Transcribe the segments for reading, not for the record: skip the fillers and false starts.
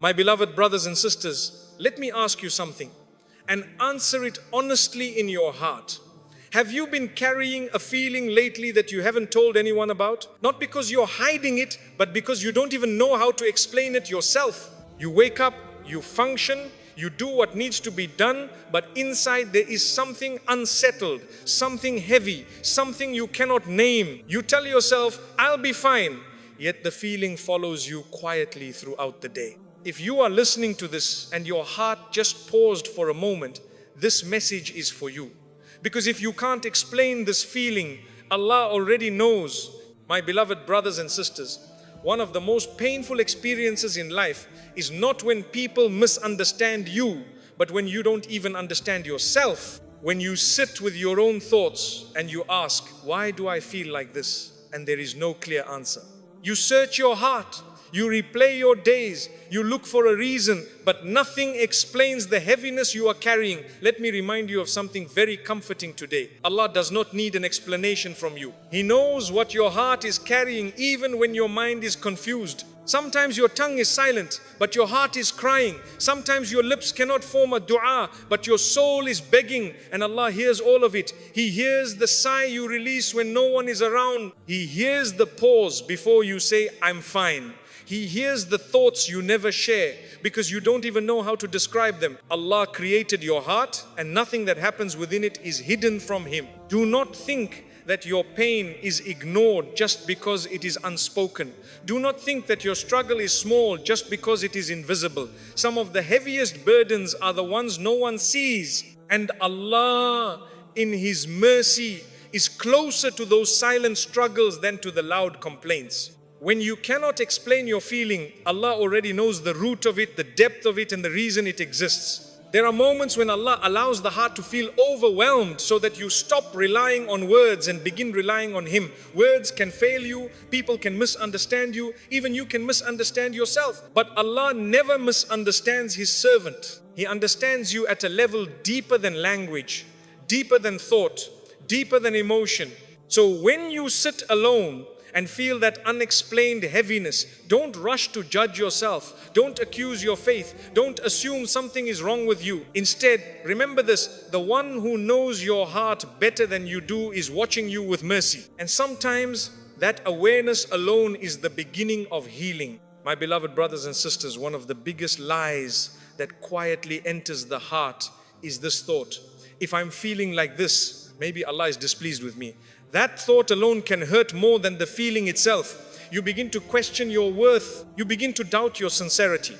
My beloved brothers and sisters, let me ask you something and answer it honestly in your heart. Have you been carrying a feeling lately that you haven't told anyone about? Not because you're hiding it, but because you don't even know how to explain it yourself. You wake up, you function, you do what needs to be done, but inside there is something unsettled, something heavy, something you cannot name. You tell yourself, I'll be fine, yet the feeling follows you quietly throughout the day. If you are listening to this and your heart just paused for a moment, this message is for you. Because if you can't explain this feeling, Allah already knows. My beloved brothers and sisters, one of the most painful experiences in life is not when people misunderstand you, but when you don't even understand yourself. When you sit with your own thoughts and you ask, why do I feel like this? And there is no clear answer. You search your heart, you replay your days, you look for a reason, but nothing explains the heaviness you are carrying. Let me remind you of something very comforting today. Allah does not need an explanation from you. He knows what your heart is carrying even when your mind is confused. Sometimes your tongue is silent, but your heart is crying. Sometimes your lips cannot form a dua, but your soul is begging, and Allah hears all of it. He hears the sigh you release when no one is around. He hears the pause before you say, I'm fine. He hears the thoughts you never share because you don't even know how to describe them. Allah created your heart, and nothing that happens within it is hidden from Him. Do not think that your pain is ignored just because it is unspoken. Do not think that your struggle is small just because it is invisible. Some of the heaviest burdens are the ones no one sees. And Allah, in His mercy, is closer to those silent struggles than to the loud complaints. When you cannot explain your feeling, Allah already knows the root of it, the depth of it, and the reason it exists. There are moments when Allah allows the heart to feel overwhelmed so that you stop relying on words and begin relying on Him. Words can fail you, people can misunderstand you, even you can misunderstand yourself. But Allah never misunderstands His servant. He understands you at a level deeper than language, deeper than thought, deeper than emotion. So when you sit alone and feel that unexplained heaviness, don't rush to judge yourself. Don't accuse your faith. Don't assume something is wrong with you. Instead, remember this: the one who knows your heart better than you do is watching you with mercy. And sometimes that awareness alone is the beginning of healing. My beloved brothers and sisters, one of the biggest lies that quietly enters the heart is this thought: if I'm feeling like this, maybe Allah is displeased with me. That thought alone can hurt more than the feeling itself. You begin to question your worth. You begin to doubt your sincerity.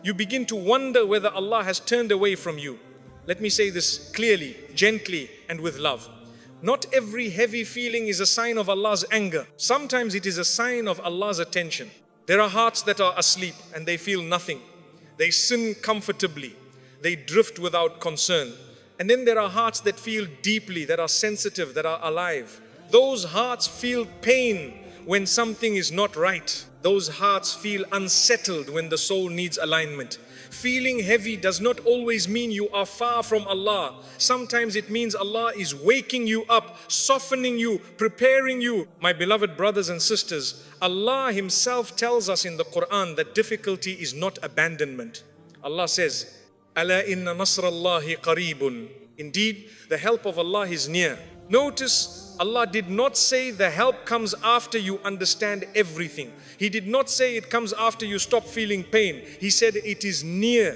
You begin to wonder whether Allah has turned away from you. Let me say this clearly, gently, and with love. Not every heavy feeling is a sign of Allah's anger. Sometimes it is a sign of Allah's attention. There are hearts that are asleep and they feel nothing. They sin comfortably. They drift without concern. And then there are hearts that feel deeply, that are sensitive, that are alive. Those hearts feel pain when something is not right. Those hearts feel unsettled when the soul needs alignment. Feeling heavy does not always mean you are far from Allah. Sometimes it means Allah is waking you up, softening you, preparing you. My beloved brothers and sisters, Allah Himself tells us in the Quran that difficulty is not abandonment. Allah says, "Ala inna nasrallahi qareebun." Indeed, the help of Allah is near. Notice, Allah did not say the help comes after you understand everything. He did not say it comes after you stop feeling pain. He said it is near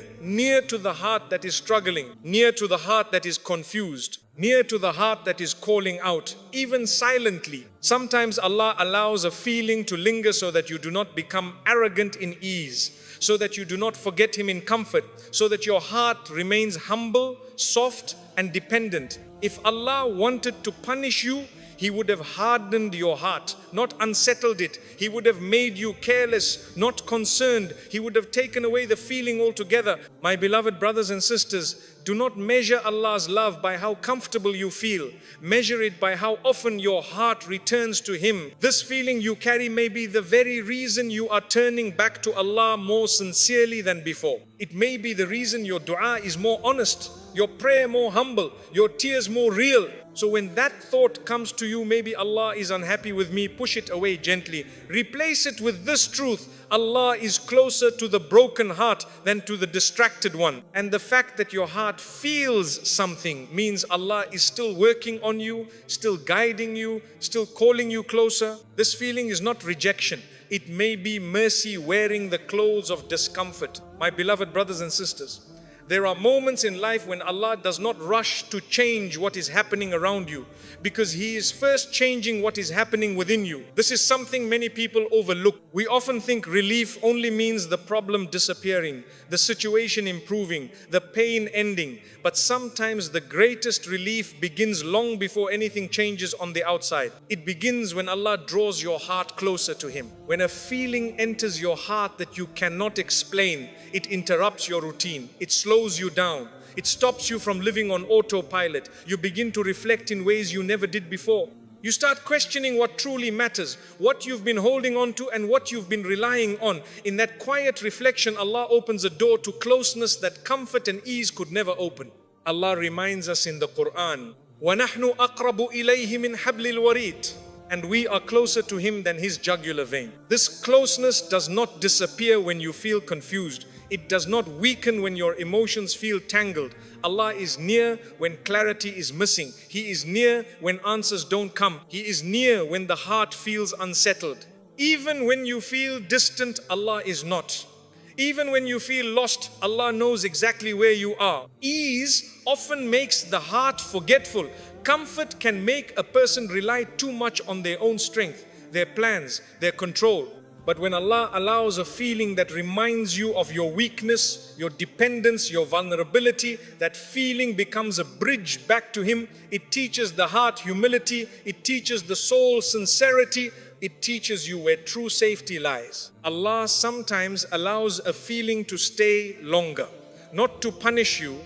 to the heart that is struggling, near to the heart that is confused, near to the heart that is calling out, even silently. Sometimes Allah allows a feeling to linger so that you do not become arrogant in ease, so that you do not forget Him in comfort, so that your heart remains humble, soft, and dependent. If Allah wanted to punish you, He would have hardened your heart, not unsettled it. He would have made you careless, not concerned. He would have taken away the feeling altogether. My beloved brothers and sisters, do not measure Allah's love by how comfortable you feel. Measure it by how often your heart returns to Him. This feeling you carry may be the very reason you are turning back to Allah more sincerely than before. It may be the reason your dua is more honest, your prayer more humble, your tears more real. So when that thought comes to you, maybe Allah is unhappy with me, push it away gently. Replace it with this truth: Allah is closer to the broken heart than to the distracted one. And the fact that your heart feels something means Allah is still working on you, still guiding you, still calling you closer. This feeling is not rejection. It may be mercy wearing the clothes of discomfort. My beloved brothers and sisters, there are moments in life when Allah does not rush to change what is happening around you, because He is first changing what is happening within you. This is something many people overlook. We often think relief only means the problem disappearing, the situation improving, the pain ending. But sometimes the greatest relief begins long before anything changes on the outside. It begins when Allah draws your heart closer to Him. When a feeling enters your heart that you cannot explain, it interrupts your routine. It slows you down. It stops you from living on autopilot. You begin to reflect in ways you never did before. You start questioning what truly matters, what you've been holding on to and what you've been relying on. In that quiet reflection, Allah opens a door to closeness that comfort and ease could never open. Allah reminds us in the Quran, وَنَحْنُ أَقْرَبُ إِلَيْهِ مِنْ حَبْلِ الْوَرِيدِ, and we are closer to Him than His jugular vein. This closeness does not disappear when you feel confused. It does not weaken when your emotions feel tangled. Allah is near when clarity is missing. He is near when answers don't come. He is near when the heart feels unsettled. Even when you feel distant, Allah is not. Even when you feel lost, Allah knows exactly where you are. Ease often makes the heart forgetful. Comfort can make a person rely too much on their own strength, their plans, their control. But when Allah allows a feeling that reminds you of your weakness, your dependence, your vulnerability, that feeling becomes a bridge back to Him. It teaches the heart humility. It teaches the soul sincerity. It teaches you where true safety lies. Allah sometimes allows a feeling to stay longer, not to punish you,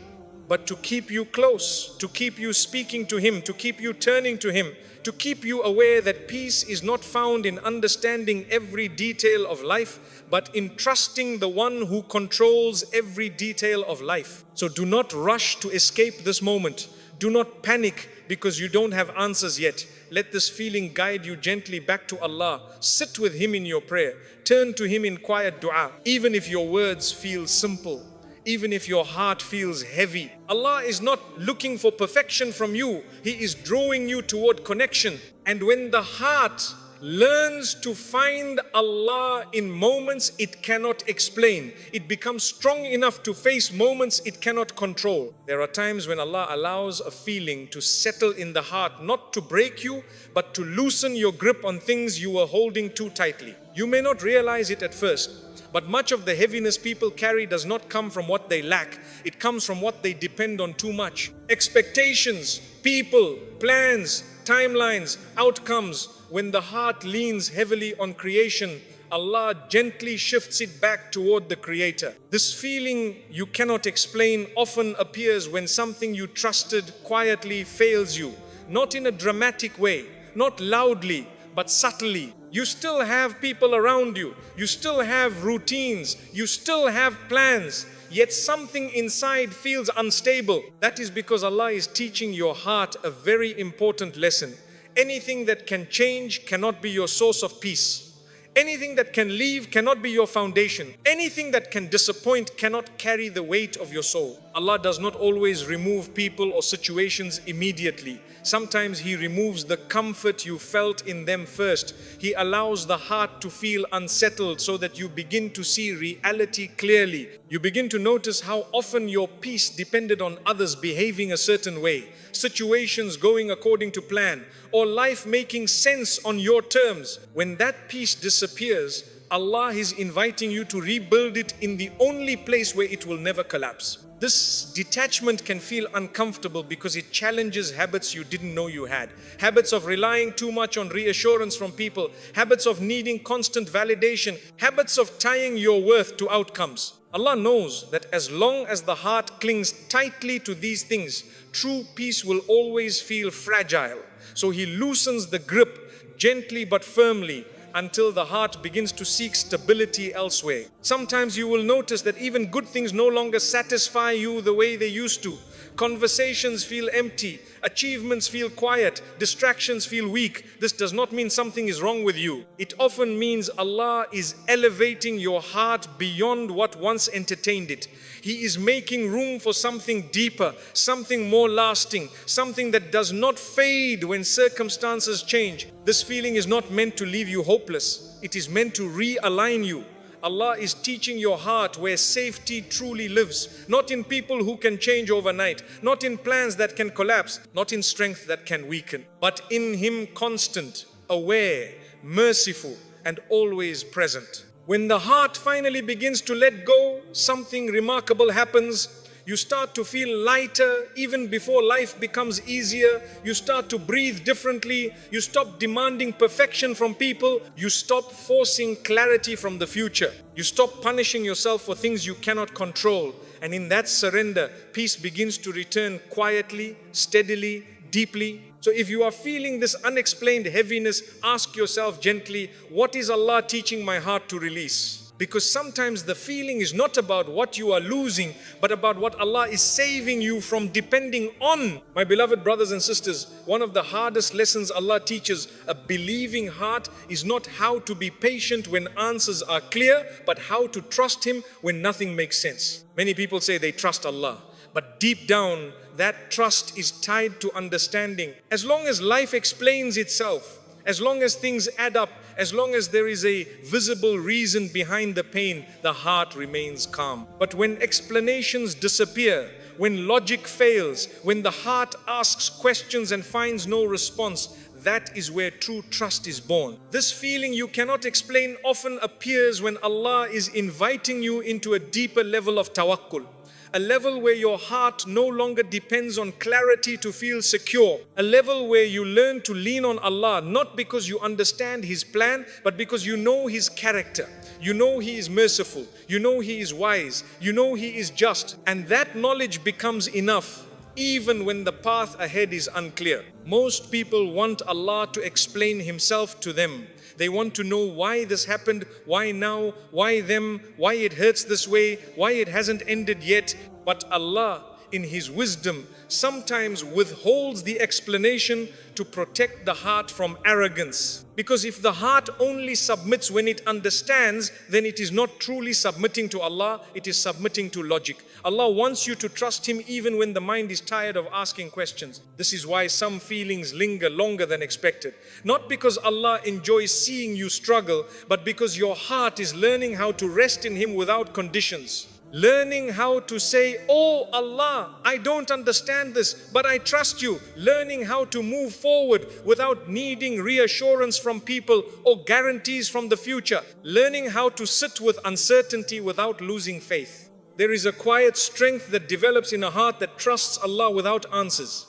but to keep you close, to keep you speaking to Him, to keep you turning to Him, to keep you aware that peace is not found in understanding every detail of life, but in trusting the one who controls every detail of life. So do not rush to escape this moment. Do not panic because you don't have answers yet. Let this feeling guide you gently back to Allah. Sit with Him in your prayer. Turn to Him in quiet dua. Even if your words feel simple, even if your heart feels heavy, Allah is not looking for perfection from you. He is drawing you toward connection. And when the heart learns to find Allah in moments it cannot explain, it becomes strong enough to face moments it cannot control. There are times when Allah allows a feeling to settle in the heart, not to break you, but to loosen your grip on things you were holding too tightly. You may not realize it at first, but much of the heaviness people carry does not come from what they lack. It comes from what they depend on too much. Expectations, people, plans, timelines, outcomes. When the heart leans heavily on creation, Allah gently shifts it back toward the Creator. This feeling you cannot explain often appears when something you trusted quietly fails you. Not in a dramatic way, not loudly, but subtly. You still have people around you. You still have routines. You still have plans. Yet something inside feels unstable. That is because Allah is teaching your heart a very important lesson. Anything that can change cannot be your source of peace. Anything that can leave cannot be your foundation. Anything that can disappoint cannot carry the weight of your soul. Allah does not always remove people or situations immediately. Sometimes He removes the comfort you felt in them first. He allows the heart to feel unsettled so that you begin to see reality clearly. You begin to notice how often your peace depended on others behaving a certain way, situations going according to plan, or life making sense on your terms. When that peace disappears, Allah is inviting you to rebuild it in the only place where it will never collapse. This detachment can feel uncomfortable because it challenges habits you didn't know you had. Habits of relying too much on reassurance from people, habits of needing constant validation, habits of tying your worth to outcomes. Allah knows that as long as the heart clings tightly to these things, true peace will always feel fragile. So He loosens the grip gently but firmly until the heart begins to seek stability elsewhere. Sometimes you will notice that even good things no longer satisfy you the way they used to. Conversations feel empty, achievements feel quiet, distractions feel weak. This does not mean something is wrong with you. It often means Allah is elevating your heart beyond what once entertained it. He is making room for something deeper, something more lasting, something that does not fade when circumstances change. This feeling is not meant to leave you hopeless. It is meant to realign you. Allah is teaching your heart where safety truly lives, not in people who can change overnight, not in plans that can collapse, not in strength that can weaken, but in Him constant, aware, merciful, and always present. When the heart finally begins to let go, something remarkable happens. You start to feel lighter even before life becomes easier. You start to breathe differently. You stop demanding perfection from people. You stop forcing clarity from the future. You stop punishing yourself for things you cannot control. And in that surrender, peace begins to return quietly, steadily, deeply. So if you are feeling this unexplained heaviness, ask yourself gently, what is Allah teaching my heart to release? Because sometimes the feeling is not about what you are losing, but about what Allah is saving you from depending on. My beloved brothers and sisters, one of the hardest lessons Allah teaches a believing heart is not how to be patient when answers are clear, but how to trust Him when nothing makes sense. Many people say they trust Allah, but deep down, that trust is tied to understanding. As long as life explains itself, as long as things add up, as long as there is a visible reason behind the pain, the heart remains calm. But when explanations disappear, when logic fails, when the heart asks questions and finds no response, that is where true trust is born. This feeling you cannot explain often appears when Allah is inviting you into a deeper level of tawakkul. A level where your heart no longer depends on clarity to feel secure. A level where you learn to lean on Allah, not because you understand His plan, but because you know His character. You know He is merciful. You know He is wise. You know He is just. And that knowledge becomes enough, even when the path ahead is unclear. Most people want Allah to explain Himself to them. They want to know why this happened, why now, why them, why it hurts this way, why it hasn't ended yet. But Allah, in His wisdom, sometimes withholds the explanation to protect the heart from arrogance. Because if the heart only submits when it understands, then it is not truly submitting to Allah, it is submitting to logic. Allah wants you to trust Him even when the mind is tired of asking questions. This is why some feelings linger longer than expected. Not because Allah enjoys seeing you struggle, but because your heart is learning how to rest in Him without conditions. Learning how to say, oh Allah, I don't understand this, but I trust you. Learning how to move forward without needing reassurance from people or guarantees from the future. Learning how to sit with uncertainty without losing faith. There is a quiet strength that develops in a heart that trusts Allah without answers.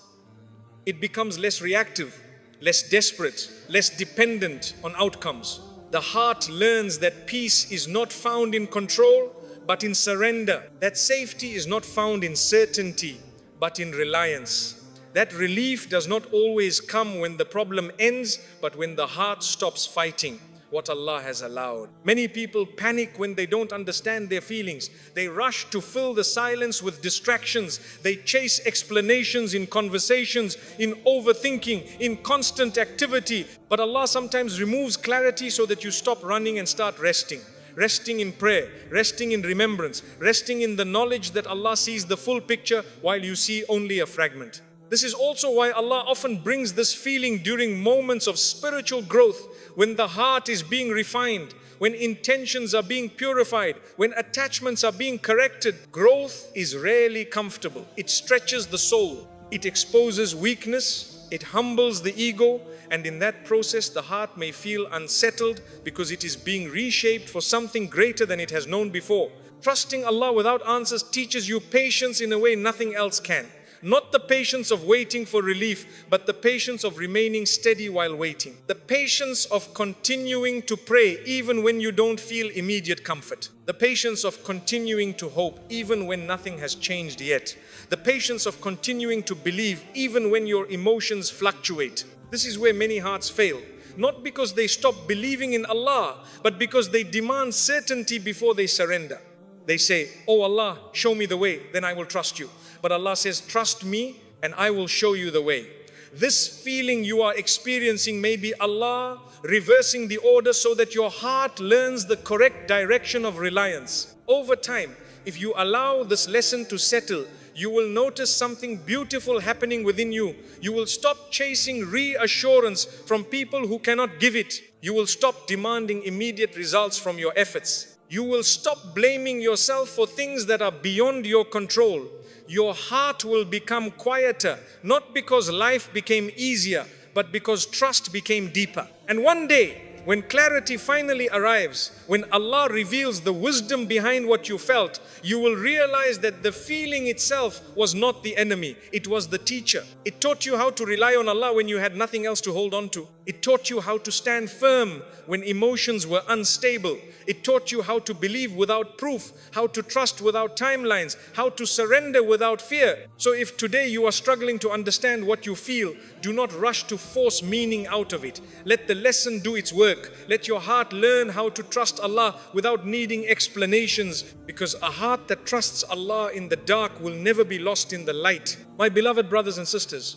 It becomes less reactive, less desperate, less dependent on outcomes. The heart learns that peace is not found in control, but in surrender. That safety is not found in certainty, but in reliance. That relief does not always come when the problem ends, but when the heart stops fighting what Allah has allowed. Many people panic when they don't understand their feelings. They rush to fill the silence with distractions. They chase explanations in conversations, in overthinking, in constant activity. But Allah sometimes removes clarity so that you stop running and start resting. Resting in prayer, resting in remembrance, resting in the knowledge that Allah sees the full picture while you see only a fragment. This is also why Allah often brings this feeling during moments of spiritual growth, when the heart is being refined, when intentions are being purified, when attachments are being corrected. Growth is rarely comfortable. It stretches the soul. It exposes weakness. It humbles the ego. And in that process, the heart may feel unsettled because it is being reshaped for something greater than it has known before. Trusting Allah without answers teaches you patience in a way nothing else can. Not the patience of waiting for relief, but the patience of remaining steady while waiting. The patience of continuing to pray even when you don't feel immediate comfort. The patience of continuing to hope even when nothing has changed yet. The patience of continuing to believe even when your emotions fluctuate. This is where many hearts fail. not because they stop believing in Allah, but because they demand certainty before they surrender. They say, "Oh Allah, show me the way, then I will trust you." But Allah says, "Trust me and I will show you the way." This feeling you are experiencing may be Allah reversing the order so that your heart learns the correct direction of reliance. Over time, if you allow this lesson to settle, you will notice something beautiful happening within you. You will stop chasing reassurance from people who cannot give it. You will stop demanding immediate results from your efforts. You will stop blaming yourself for things that are beyond your control. Your heart will become quieter, not because life became easier, but because trust became deeper. And one day, when clarity finally arrives, when Allah reveals the wisdom behind what you felt, you will realize that the feeling itself was not the enemy, it was the teacher. It taught you how to rely on Allah when you had nothing else to hold on to. It taught you how to stand firm when emotions were unstable. It taught you how to believe without proof, how to trust without timelines, how to surrender without fear. So if today you are struggling to understand what you feel, do not rush to force meaning out of it. Let the lesson do its work. Let your heart learn how to trust Allah without needing explanations, because a heart that trusts Allah in the dark will never be lost in the light. My beloved brothers and sisters,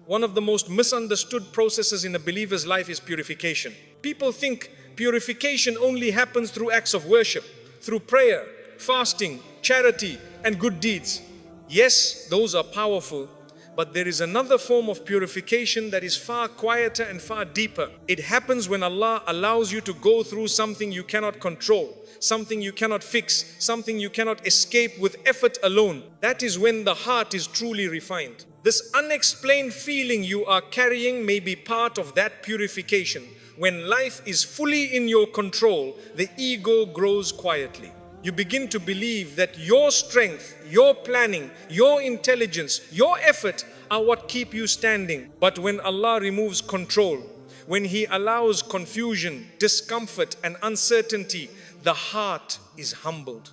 one of the most misunderstood processes in a believer's life is purification. People think purification only happens through acts of worship, through prayer, fasting, charity, and good deeds. Yes, those are powerful, but there is another form of purification that is far quieter and far deeper. It happens when Allah allows you to go through something you cannot control, something you cannot fix, something you cannot escape with effort alone. That is when the heart is truly refined. This unexplained feeling you are carrying may be part of that purification. When life is fully in your control, the ego grows quietly. You begin to believe that your strength, your planning, your intelligence, your effort are what keep you standing. But when Allah removes control, when He allows confusion, discomfort, and uncertainty, the heart is humbled.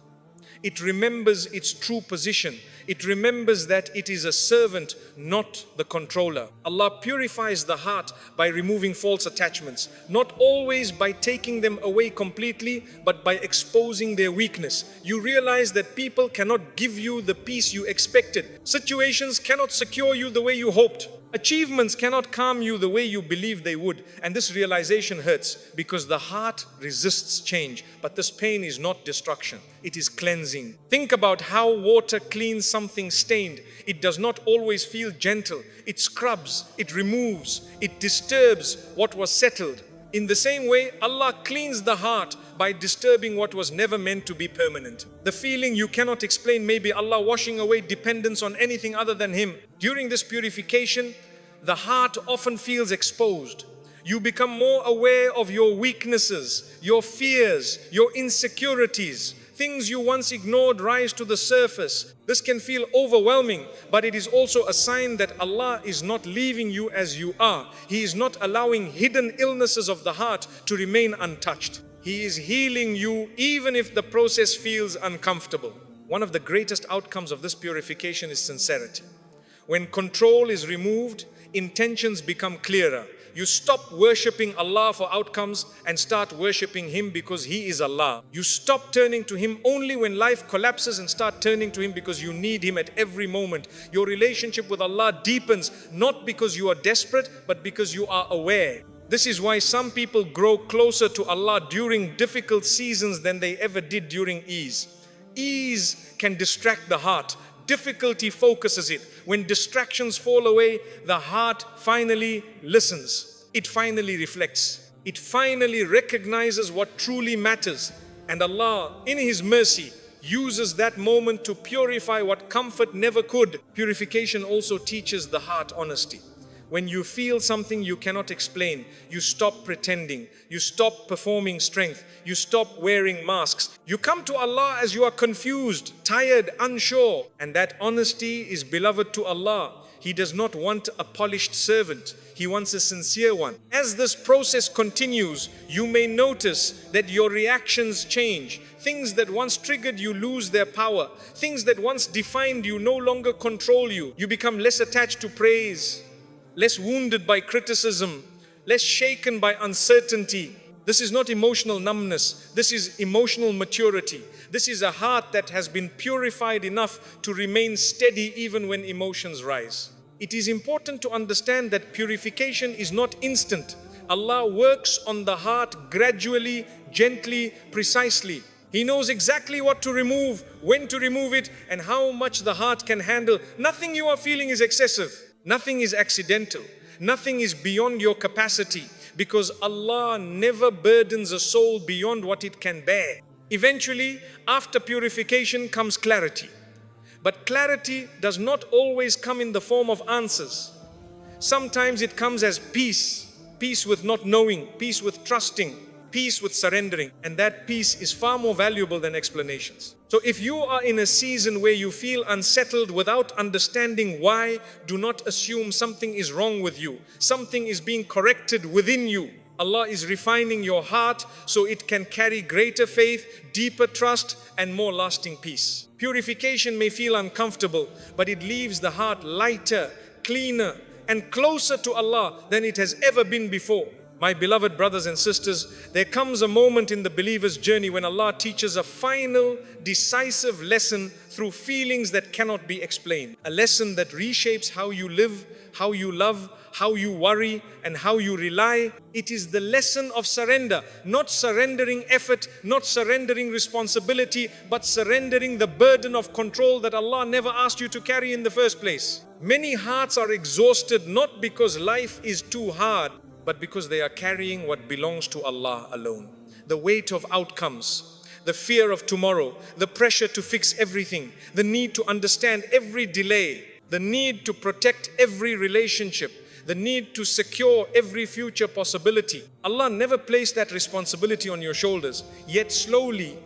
It remembers its true position. It remembers that it is a servant, not the controller. Allah purifies the heart by removing false attachments, not always by taking them away completely, but by exposing their weakness. You realize that people cannot give you the peace you expected. Situations cannot secure you the way you hoped. Achievements cannot calm you the way you believed they would. And this realization hurts because the heart resists change. But this pain is not destruction, it is cleansing. Think about how water cleans something stained. It does not always feel gentle. It scrubs, it removes, it disturbs what was settled. In the same way, Allah cleans the heart by disturbing what was never meant to be permanent. The feeling you cannot explain may be Allah washing away dependence on anything other than Him. During this purification, the heart often feels exposed. You become more aware of your weaknesses, your fears, your insecurities. Things you once ignored rise to the surface. This can feel overwhelming, but it is also a sign that Allah is not leaving you as you are. He is not allowing hidden illnesses of the heart to remain untouched. He is healing you even if the process feels uncomfortable. One of the greatest outcomes of this purification is sincerity. When control is removed, intentions become clearer. You stop worshipping Allah for outcomes and start worshipping Him because He is Allah. You stop turning to Him only when life collapses and start turning to Him because you need Him at every moment. Your relationship with Allah deepens not because you are desperate, but because you are aware. This is why some people grow closer to Allah during difficult seasons than they ever did during ease. Ease can distract the heart. Difficulty focuses it. When distractions fall away, the heart finally listens. It finally reflects. It finally recognizes what truly matters. And Allah, in His mercy, uses that moment to purify what comfort never could. Purification also teaches the heart honesty. When you feel something you cannot explain, you stop pretending, you stop performing strength, you stop wearing masks. You come to Allah as you are confused, tired, unsure. And that honesty is beloved to Allah. He does not want a polished servant. He wants a sincere one. As this process continues, you may notice that your reactions change. Things that once triggered you lose their power. Things that once defined you no longer control you. You become less attached to praise, less wounded by criticism. less shaken by uncertainty. This is not emotional numbness. This is emotional maturity. This is a heart that has been purified enough to remain steady even when emotions rise. It is important to understand that purification is not instant. Allah works on the heart gradually, gently, precisely. He knows exactly what to remove, when to remove it, and how much the heart can handle. Nothing you are feeling is excessive. Nothing is accidental. Nothing is beyond your capacity, because Allah never burdens a soul beyond what it can bear. Eventually, after purification comes clarity. But clarity does not always come in the form of answers. Sometimes it comes as peace. Peace with not knowing, peace with trusting, peace with surrendering. And that peace is far more valuable than explanations. So if you are in a season where you feel unsettled without understanding why, do not assume something is wrong with you. Something is being corrected within you. Allah is refining your heart so it can carry greater faith, deeper trust, and more lasting peace. Purification may feel uncomfortable, but it leaves the heart lighter, cleaner, and closer to Allah than it has ever been before. My beloved brothers and sisters, there comes a moment in the believer's journey when Allah teaches a final, decisive lesson through feelings that cannot be explained. A lesson that reshapes how you live, how you love, how you worry, and how you rely. It is the lesson of surrender, not surrendering effort, not surrendering responsibility, but surrendering the burden of control that Allah never asked you to carry in the first place. Many hearts are exhausted not because life is too hard, but because they are carrying what belongs to Allah alone. The weight of outcomes, the fear of tomorrow, the pressure to fix everything, the need to understand every delay, the need to protect every relationship, the need to secure every future possibility. Allah never placed that responsibility on your shoulders, yet slowly,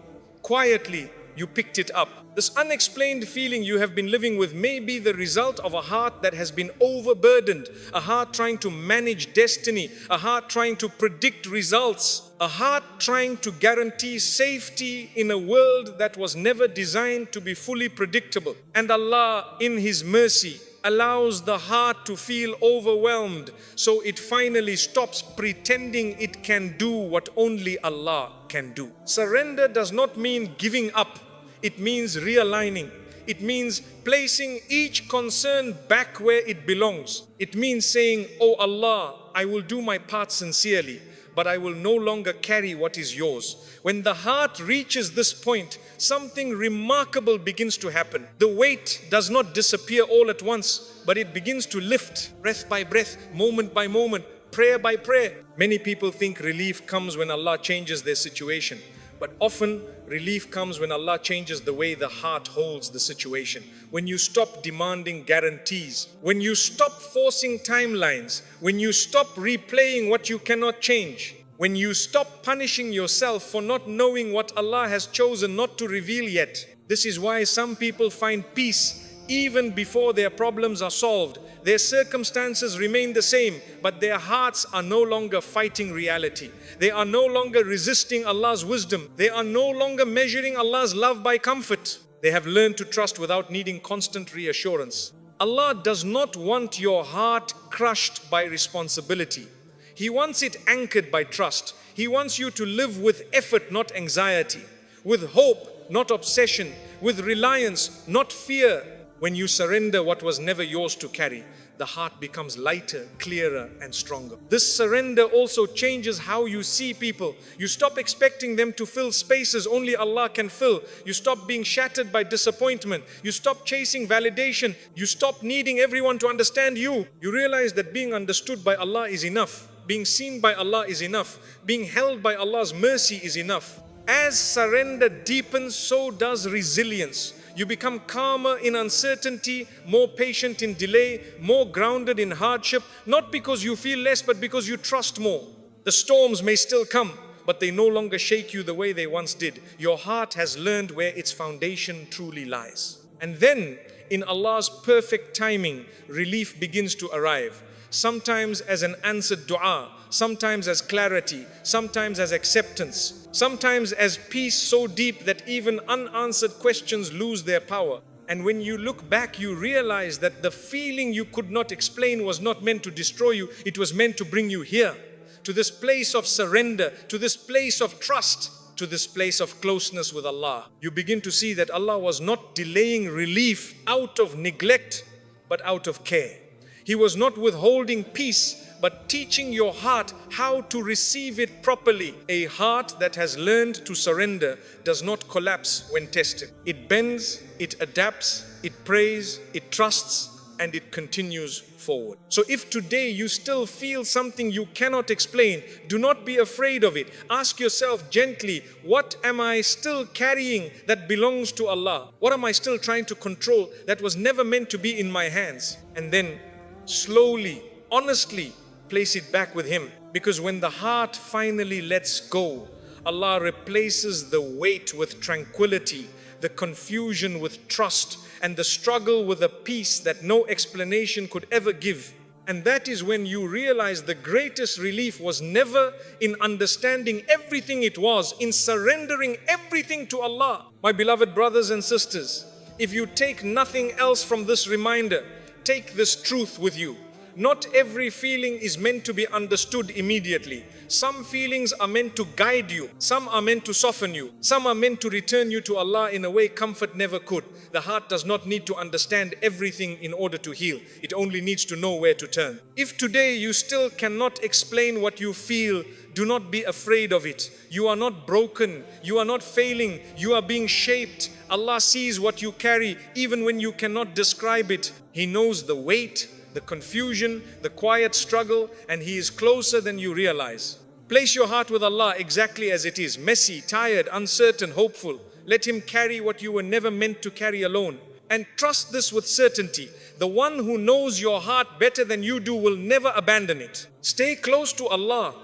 quietly, you picked it up. This unexplained feeling you have been living with may be the result of a heart that has been overburdened, a heart trying to manage destiny, a heart trying to predict results, a heart trying to guarantee safety in a world that was never designed to be fully predictable. And Allah, in His mercy, allows the heart to feel overwhelmed, so it finally stops pretending it can do what only Allah can do. Surrender does not mean giving up. It means realigning. It means placing each concern back where it belongs. It means saying, "Oh Allah, I will do my part sincerely, but I will no longer carry what is yours." When the heart reaches this point, something remarkable begins to happen. The weight does not disappear all at once, but it begins to lift, breath by breath, moment by moment, prayer by prayer. Many people think relief comes when Allah changes their situation. But often, relief comes when Allah changes the way the heart holds the situation. When you stop demanding guarantees, when you stop forcing timelines, when you stop replaying what you cannot change, when you stop punishing yourself for not knowing what Allah has chosen not to reveal yet. This is why some people find peace even before their problems are solved. Their circumstances remain the same, but their hearts are no longer fighting reality. They are no longer resisting Allah's wisdom. They are no longer measuring Allah's love by comfort. They have learned to trust without needing constant reassurance. Allah does not want your heart crushed by responsibility. He wants it anchored by trust. He wants you to live with effort, not anxiety, with hope, not obsession, with reliance, not fear. When you surrender what was never yours to carry, the heart becomes lighter, clearer, and stronger. This surrender also changes how you see people. You stop expecting them to fill spaces only Allah can fill. You stop being shattered by disappointment. You stop chasing validation. You stop needing everyone to understand you. You realize that being understood by Allah is enough. Being seen by Allah is enough. Being held by Allah's mercy is enough. As surrender deepens, so does resilience. You become calmer in uncertainty, more patient in delay, more grounded in hardship, not because you feel less, but because you trust more. The storms may still come, but they no longer shake you the way they once did. Your heart has learned where its foundation truly lies. And then, in Allah's perfect timing, relief begins to arrive. Sometimes as an answered dua, sometimes as clarity, sometimes as acceptance, sometimes as peace so deep that even unanswered questions lose their power. And when you look back, you realize that the feeling you could not explain was not meant to destroy you. It was meant to bring you here, to this place of surrender, to this place of trust, to this place of closeness with Allah. You begin to see that Allah was not delaying relief out of neglect, but out of care. He was not withholding peace, but teaching your heart how to receive it properly. A heart that has learned to surrender does not collapse when tested. It bends, it adapts, it prays, it trusts, and it continues forward. So if today you still feel something you cannot explain, do not be afraid of it. Ask yourself gently, what am I still carrying that belongs to Allah? What am I still trying to control that was never meant to be in my hands? And then slowly, honestly, place it back with Him. Because when the heart finally lets go, Allah replaces the weight with tranquility, the confusion with trust, and the struggle with a peace that no explanation could ever give. And that is when you realize the greatest relief was never in understanding everything, it was in surrendering everything to Allah. My beloved brothers and sisters, if you take nothing else from this reminder, take this truth with you. Not every feeling is meant to be understood immediately. Some feelings are meant to guide you. Some are meant to soften you. Some are meant to return you to Allah in a way comfort never could. The heart does not need to understand everything in order to heal. It only needs to know where to turn. If today you still cannot explain what you feel, do not be afraid of it. You are not broken. You are not failing. You are being shaped. Allah sees what you carry even when you cannot describe it. He knows the weight, the confusion, the quiet struggle, and He is closer than you realize. Place your heart with Allah exactly as it is, messy, tired, uncertain, hopeful. Let Him carry what you were never meant to carry alone. And trust this with certainty. The one who knows your heart better than you do will never abandon it. Stay close to Allah,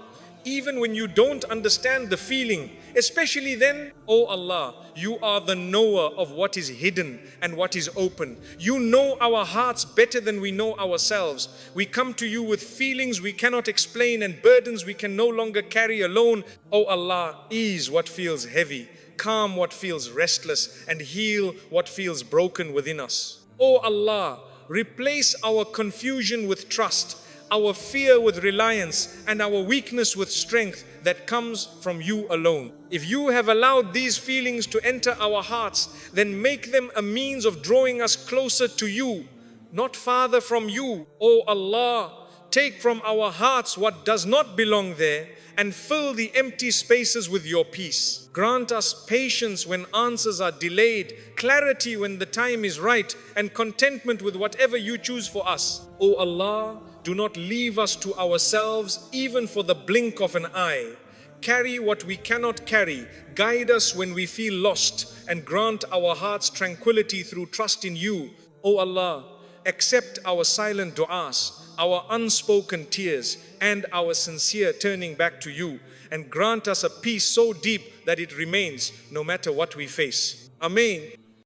even when you don't understand the feeling. Especially then, oh Allah, You are the knower of what is hidden and what is open. You know our hearts better than we know ourselves. We come to You with feelings we cannot explain and burdens we can no longer carry alone. Oh Allah, ease what feels heavy, calm what feels restless, and heal what feels broken within us. Oh Allah, replace our confusion with trust, our fear with reliance, and our weakness with strength that comes from You alone. If You have allowed these feelings to enter our hearts, then make them a means of drawing us closer to You, not farther from You. O Allah, take from our hearts what does not belong there and fill the empty spaces with Your peace. Grant us patience when answers are delayed, clarity when the time is right, and contentment with whatever You choose for us. O Allah, do not leave us to ourselves even for the blink of an eye. Carry what we cannot carry, guide us when we feel lost, and grant our hearts tranquility through trust in You. O Allah, accept our silent du'as, our unspoken tears, and our sincere turning back to You, and grant us a peace so deep that it remains no matter what we face. Ameen.